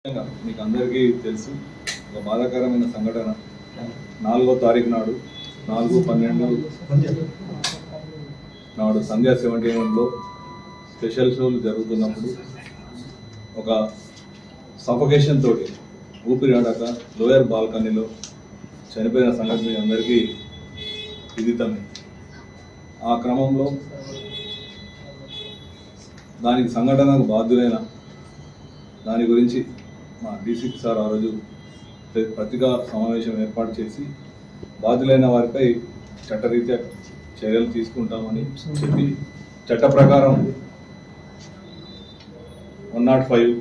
మీకు అందరికీ తెలుసు ఒక బాధాకరమైన సంఘటన 4వ తారీఖు నాడు 4/12 నాడు సంధ్యా 71లో స్పెషల్ షోలు జరుగుతున్నప్పుడు ఒక సఫోకేషన్ తోటి ఊపిరి ఆడక లోయర్ బాల్కనీలో చనిపోయిన సంఘటన అందరికీ విదితమే. ఆ క్రమంలో దానికి సంఘటనకు బాధ్యులైన దాని గురించి మా డీసీపీ సార్ ఆ రోజు పత్రికా సమావేశం ఏర్పాటు చేసి బాధ్యులైన వారిపై చట్టరీత్యా చర్యలు తీసుకుంటామని చెప్పి చట్ట ప్రకారం 105,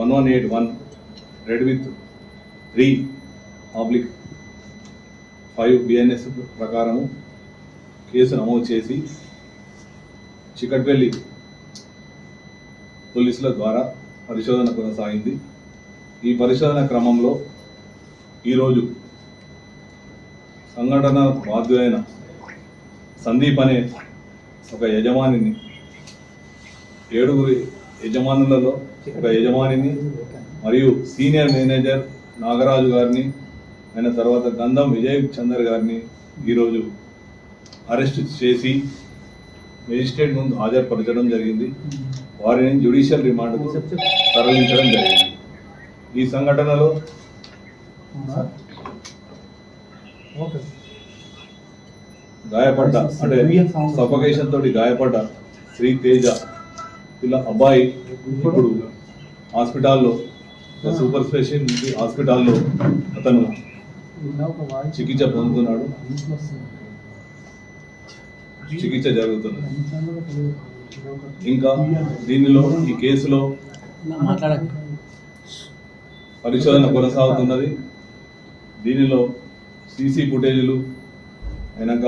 1181 రెడ్ విత్ 3/5 BNS ప్రకారము కేసు నమోదు చేసి చికట్పల్లి పోలీసుల ద్వారా పరిశోధన కొనసాగింది. ఈ పరిశోధన క్రమంలో ఈరోజు సంఘటన బాధ్యులైన సందీప్ అనే ఒక యజమానిని 7 యజమానులలో ఒక యజమానిని మరియు సీనియర్ మేనేజర్ నాగరాజు గారిని అయిన తర్వాత గంధం విజయ్ చందర్ గారిని ఈరోజు అరెస్ట్ చేసి మెజిస్ట్రేట్ ముందు హాజరుపరచడం జరిగింది. వారిని జ్యుడిషియల్ రిమాండ్కు తరలించడం జరిగింది. ఈ సంఘటనలో గాయపడ్డ అంటే సఫోకేషన్ తోటి గాయపడ్డ శ్రీ తేజ ఇలా అబ్బాయి ఇప్పుడు హాస్పిటల్లో సూపర్ స్పెషాలిటీ హాస్పిటల్లో అతను చికిత్స పొందుతున్నాడు, చికిత్స జరుగుతుంది. ఇంకా దీనిలో ఈ కేసులో పరిశోధన కొనసాగుతున్నది. దీనిలో సీసీ ఫుటేజీలు అయినాక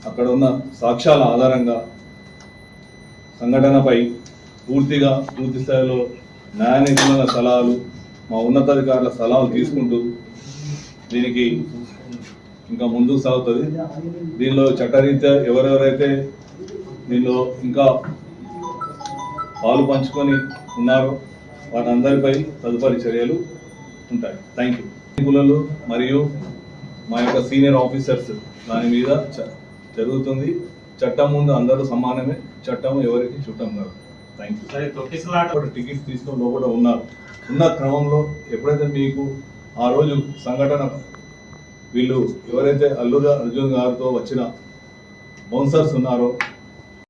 అక్కడ ఉన్న సాక్ష్యాల ఆధారంగా సంఘటనపై పూర్తి స్థాయిలో న్యాయ నిపుణుల సలహాలు, మా ఉన్నతాధికారుల సలహాలు తీసుకుంటూ దీనికి ఇంకా ముందుకు సాగుతుంది. దీనిలో చట్టరీత్యా ఎవరెవరైతే దీనిలో ఇంకా పాలు పంచుకొని ఉన్నారో వారందరిపై తదుపరి చర్యలు ఉంటాయి. Thank you. మరియు మా యొక్క సీనియర్ ఆఫీసర్స్ దాని మీద జరుగుతుంది. చట్టం ముందు అందరూ సమానమే, చట్టం ఎవరికి చుట్టం కాదు. Thank you. టికెట్స్ తీసుకొని లోపల ఉన్న క్రమంలో ఎప్పుడైతే మీకు ఆ రోజు సంఘటన వీళ్ళు ఎవరైతే అల్లు అర్జున్ గారితో వచ్చిన బౌన్సర్స్ ఉన్నారో